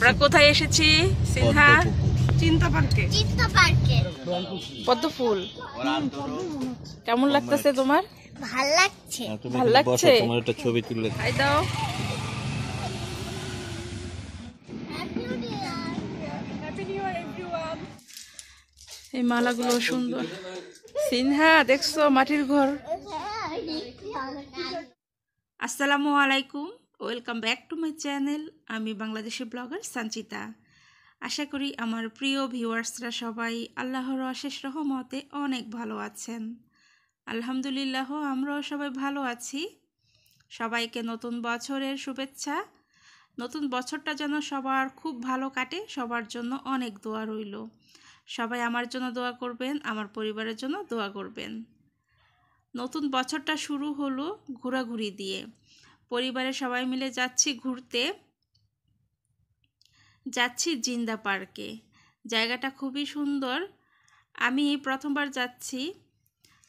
আমরা কোথায় এসেছি সিনহা? চিন্তা পার্কে। পদ্ম ফুল। কেমন লাগতেছে তোমার? ভাল লাগছে। ভাল লাগছে? তোমার একটা ছবি তুলে আই দাও। এই মালাগুলো সুন্দর। সিনহা দেখছো মাটির ঘর। আসসালামু আলাইকুম, welcome back to my channel. আমি বাংলাদেশি ব্লগার সঞ্চিতা। আশা করি আমার প্রিয় ভিউয়ার্সরা সবাই আল্লাহর অশেষ রহমতে অনেক ভালো আছেন। আলহামদুলিল্লাহ, আমরাও সবাই ভালো আছি। সবাইকে নতুন বছরের শুভেচ্ছা। নতুন বছরটা যেন সবার খুব ভালো কাটে, সবার জন্য অনেক দোয়া রইল। সবাই আমার জন্য দোয়া করবেন, আমার পরিবারের জন্য দোয়া করবেন। নতুন বছরটা শুরু হলো ঘোরাঘুরি দিয়ে। পরিবারের সবাই মিলে যাচ্ছি ঘুরতে, যাচ্ছি জিন্দা পার্কে। জায়গাটা খুবই সুন্দর। আমি প্রথমবার যাচ্ছি।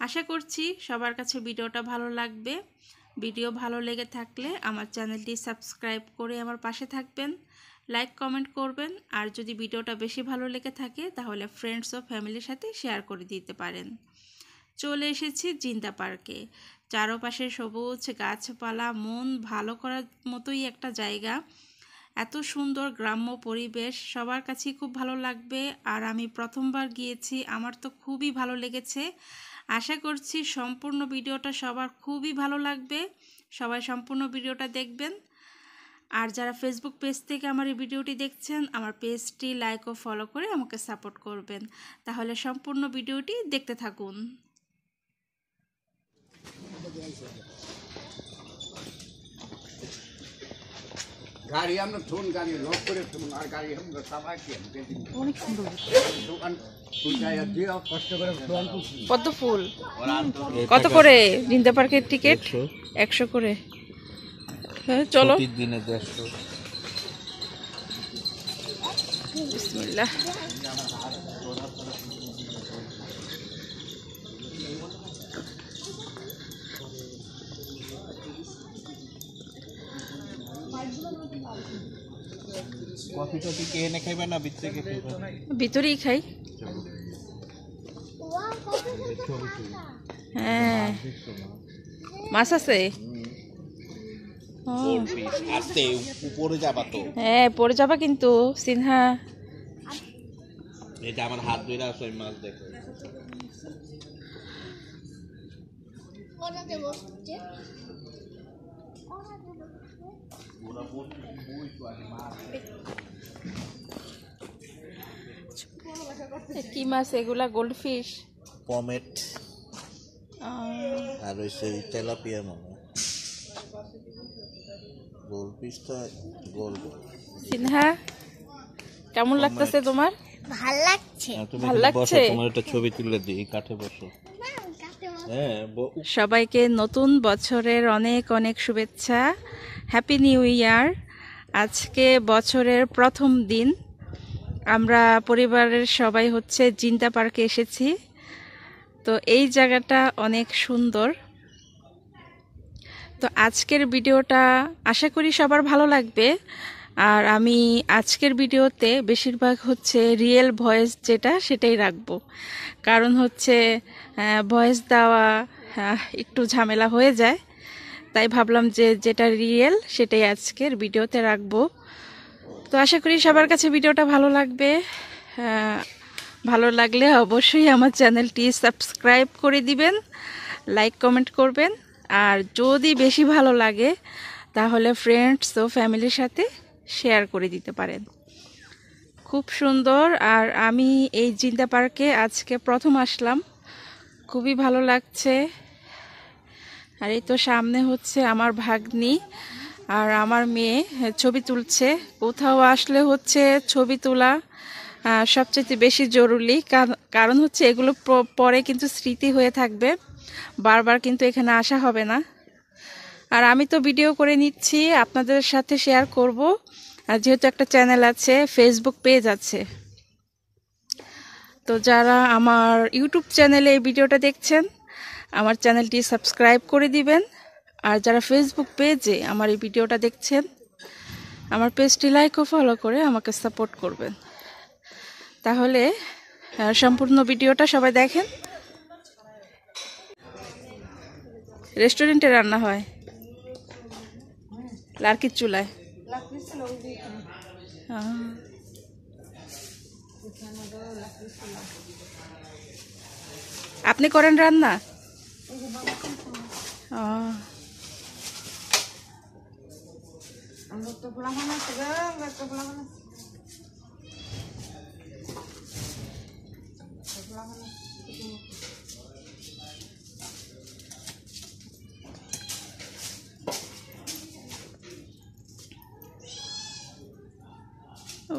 আশা করছি সবার কাছে ভিডিওটা ভালো লাগবে। ভিডিও ভালো লেগে থাকলে আমার চ্যানেলটি সাবস্ক্রাইব করে আমার পাশে থাকবেন, লাইক কমেন্ট করবেন। আর যদি ভিডিওটা বেশি ভালো লেগে থাকে তাহলে ফ্রেন্ডস ও ফ্যামিলির সাথে শেয়ার করে দিতে পারেন। চলে এসেছি জিন্দা পার্কে। চারপাশে সবুজ গাছপালা, মন ভালো করার মতোই একটা জায়গা। এত সুন্দর গ্রাম্য পরিবেশ, সবার কাছেই খুব ভালো লাগবে। আর আমি প্রথমবার গিয়েছি, আমার তো খুবই ভালো লেগেছে। আশা করছি সম্পূর্ণ ভিডিওটা সবার খুবই ভালো লাগবে। সবাই সম্পূর্ণ ভিডিওটা দেখবেন। আর যারা ফেসবুক পেজ থেকে আমার এই ভিডিওটি দেখছেন, আমার পেজটি লাইক ও ফলো করে আমাকে সাপোর্ট করবেন। তাহলে সম্পূর্ণ ভিডিওটি দেখতে থাকুন। গাড়ি আমরা থুন গাড়ি লক করে থুন আর গাড়ি আমরা সবাই কি অনেক সুন্দর দোকান পূজায় দিয়ে কষ্ট করে দোকান পদ্ম ফুল। কত করে জিন্দা পার্কের টিকিট? 100 করে। হ্যাঁ চলো। দিনে 150। বিসমিল্লাহ। কফি টফি কে এনে খাইবে না ভিতরে কে খাইবে? ভিতরেই খাই। হ্যাঁ মাছ আছে। আস্তে উপরে যাবা তো। হ্যাঁ পড়ে যাবা কিন্তু সিনহা। এটা আমার হাত ধরে আছে, ওই মাছ দেখো। কি মাছ এগুলা? গোল্ডফিশ, পমেট আর ওই সেই তেলাপিয়া মনে। গোলপিসটা গোল। সিনহা কেমন লাগতেছে তোমার? ভাল লাগছে। ভাল লাগছে? তোমার একটা ছবি তুলে দিই, কাঠে বসো। হ্যাঁ সবাইকে নতুন বছরের অনেক অনেক শুভেচ্ছা। Happy new year. আজকে বছরের প্রথম দিন। আমরা পরিবারের সবাই হচ্ছে জিন্দা পার্কে এসেছি। তো এই জায়গাটা অনেক সুন্দর। তো আজকের ভিডিওটা আশা করি সবার ভালো লাগবে। আর আমি আজকের ভিডিওতে বেশিরভাগ হচ্ছে রিয়েল ভয়েস যেটা সেটাই রাখবো। কারণ হচ্ছে ভয়েস দেওয়া একটু ঝামেলা হয়ে যায়। তাই ভাবলাম যে যেটা রিয়েল সেটাই আজকের ভিডিওতে রাখবো। তো আশা করি সবার কাছে ভিডিওটা ভালো লাগবে। ভালো লাগলে অবশ্যই আমার চ্যানেলটি সাবস্ক্রাইব করে দিবেন, লাইক কমেন্ট করবেন। আর যদি বেশি ভালো লাগে তাহলে ফ্রেন্ডস ও ফ্যামিলির সাথে শেয়ার করে দিতে পারেন। খুব সুন্দর। আর আমি এই জিন্দা পার্কে আজকে প্রথম আসলাম, খুবই ভালো লাগছে। আর এই তো সামনে হচ্ছে আমার ভাগ্নি আর আমার মেয়ে ছবি তুলছে। কোথাও আসলে হচ্ছে ছবি তোলা সবচেয়ে বেশি জরুরি। কারণ হচ্ছে এগুলো পরে কিন্তু স্মৃতি হয়ে থাকবে, বারবার কিন্তু এখানে আসা হবে না। আর আমি তো ভিডিও করে নিচ্ছি, আপনাদের সাথে শেয়ার করব। আর যেহেতু একটা চ্যানেল আছে, ফেসবুক পেজ আছে, তো যারা আমার ইউটিউব চ্যানেলে এই ভিডিওটা দেখছেন আমার চ্যানেলটি সাবস্ক্রাইব করে দিবেন। আর যারা ফেসবুক পেজে আমার এই ভিডিওটা দেখছেন আমার পেজটি লাইক ও ফলো করে আমাকে সাপোর্ট করবেন। তাহলে সম্পূর্ণ ভিডিওটা সবাই দেখেন। রেস্টুরেন্টে রান্না হয় লার্কির চুলায়। আপনি করেন রান্না?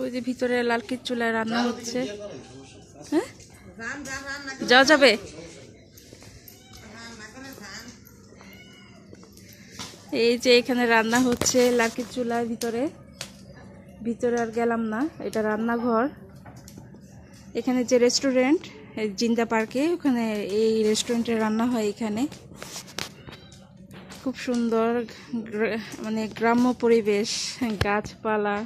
ওই যে ভিতরে লালকির চুলায় রান্না হচ্ছে। হ্যাঁ, যাওয়া যাবে? এই যে এখানে রান্না হচ্ছে লালকির চুলার ভিতরে। ভিতরে আর গেলাম না, এটা রান্নাঘর। এখানে যে রেস্টুরেন্ট জিন্দা পার্কে, ওখানে এই রেস্টুরেন্টে রান্না হয়। এখানে খুব সুন্দর মানে গ্রাম্য পরিবেশ, গাছপালা,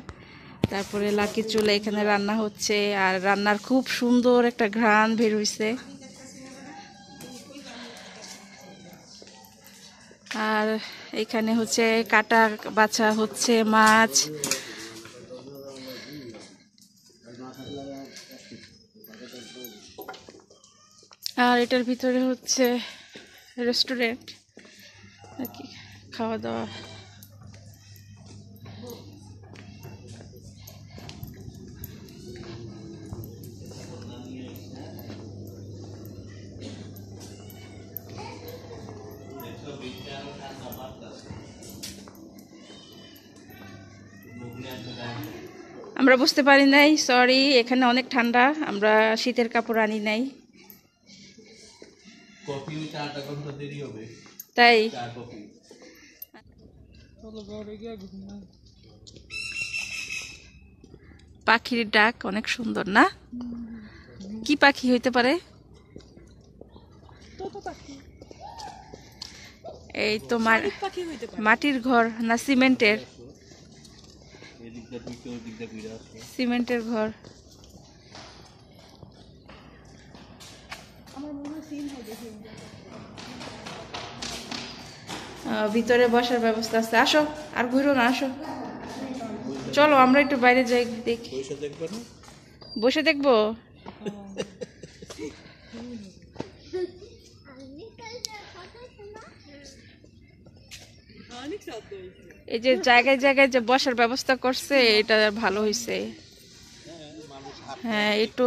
তারপরে লাকির চুলা। এখানে রান্না হচ্ছে আর রান্নার খুব সুন্দর একটা ঘ্রাণ বের হইছে। আর এখানে হচ্ছে কাটা বাছা হচ্ছে মাছ। আর এটার ভিতরে হচ্ছে রেস্টুরেন্ট আর কি, খাওয়া দাওয়া। আমরা বুঝতে পারি নাই, সরি। এখানে অনেক ঠান্ডা, আমরা শীতের কাপড় আনি নাই, তাই। পাখির ডাক অনেক সুন্দর না? কি পাখি হইতে পারে? এই তো মাটির ঘর না সিমেন্টের? সিমেন্টের ঘর। ভিতরে বসার ব্যবস্থা আছে। আসো, আর ঘুরো না, আসো। চলো আমরা একটু বাইরে যাই, দেখি। বসে দেখবো? এই যে জায়গায় জায়গায় যে বসার ব্যবস্থা করছে, এটা ভালো হয়েছে। হ্যাঁ, একটু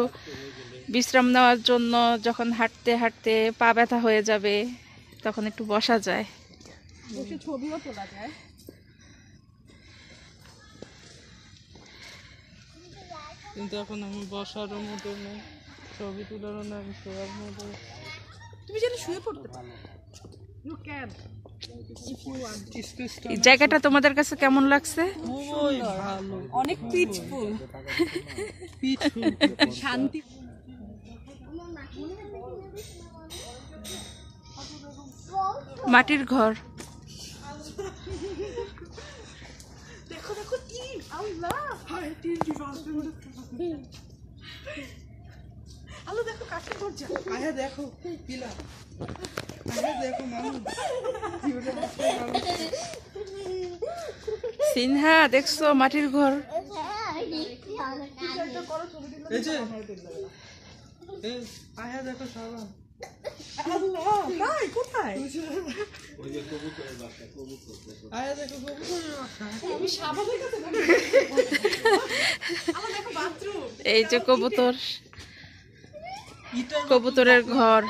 বিশ্রাম নেওয়ার জন্য যখন হাঁটতে হাঁটতে পা ব্যথা হয়ে যাবে, তখন একটু বসা যায়। ছবিও তোলা যায়। কিন্তু এখন আমি বসারও মতো নেই, ছবি তোলারও না, আমি শোয়ার মতো। তুমি যেন শুয়ে পড়তে পারো, ইউ ক্যান। এই জায়গাটা তোমাদের কাছে কেমন লাগছে? খুবই ভালো, অনেক পিসফুল, শান্তি। মাটির ঘর। দেখো দেখো, টিন, আল্লাহ, হায় টিন আল্লাহ, দেখো কাঠের দরজা। আয়া দেখো পিলা, আয়া দেখো মানুষ। সিনহা, দেখছো মাটির ঘর? এই যে আয়া দেখো সাবান। আল্লাহ, নাই কোথায়? আয়া দেখো কবুতরের বাসা। আমি সাবানের কাছে বলি। আল্লাহ, দেখো বাথরুম। এই যে কবুতর, কবুতরের ঘর।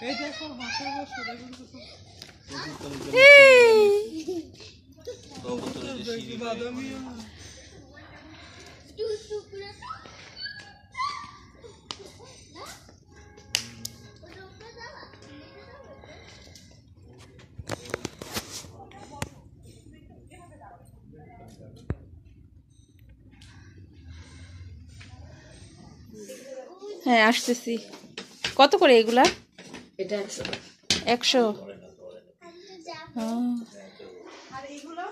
এই দেখো হাঁসের বাসা, দেখো বাদামি। হ্যাঁ, আসতেছি। কত করে এগুলা? এটা 100। 100। আর এইগুলো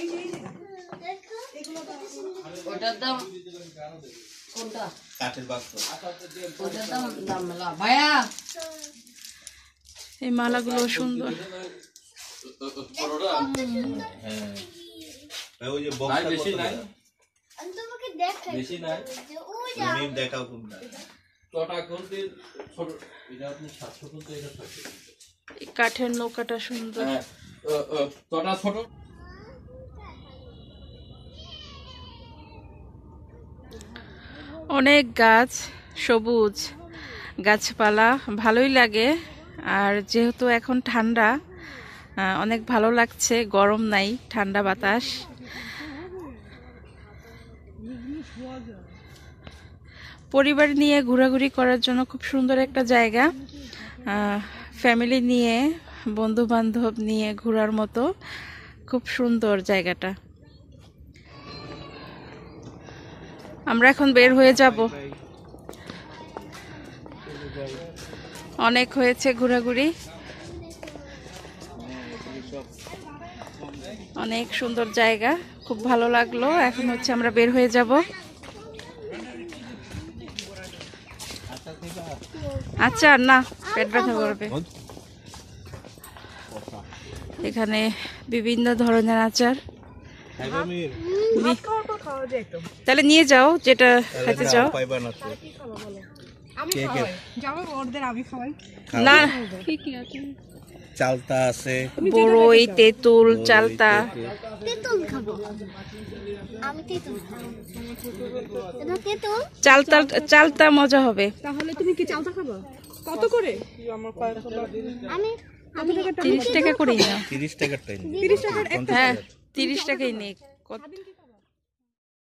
এই যে ওটার দাম কোনটা? কাঠের বাক্স। ওটার দাম মেলা ভাইয়া। এই মালাগুলো সুন্দর। হ্যাঁ ওই যে বক্সটা বেশি নাই, তোমাকে দেখাই বেশি নাই, ওই তুমি দেখাও কোনটা। তোটা কোনটি ছোট এটা আপনি 700 কোনটা এটা 700। এই কাঠের নৌকাটা সুন্দর। হ্যাঁ তোটা ছোট। অনেক গাছ, সবুজ গাছপালা, ভালোই লাগে। আর যেহেতু এখন ঠান্ডা, অনেক ভালো লাগছে, গরম নাই, ঠান্ডা বাতাস। পরিবার নিয়ে ঘোরাঘুরি করার জন্য খুব সুন্দর একটা জায়গা। ফ্যামিলি নিয়ে, বন্ধু বান্ধব নিয়ে ঘোরার মতো খুব সুন্দর জায়গাটা। আমরা এখন বের হয়ে যাব। অনেক হয়েছে ঘোরাঘুরি, অনেক সুন্দর জায়গা, খুব ভালো লাগলো। এখন হচ্ছে আমরা বের হয়ে যাব। আচ্ছা না, পেট ব্যথা করবে। এখানে বিভিন্ন ধরনের আচার। তাহলে নিয়ে যাও যেটা খেতে চাও। না কি কি আছে? চালতা আছে, বড়ই, তেঁতুল, চালতা। তেঁতুল খাবো আমি, তেঁতুল খাবো। এটা তেঁতুল। চালতা, চালতা মজা হবে। তাহলে তুমি কি চালতা খাবা? কত করে? আমার আমি 30 টাকা করেই না। 30 টাকার টাইম। 30 টাকার হ্যাঁ 30 টাকাই নেই। কত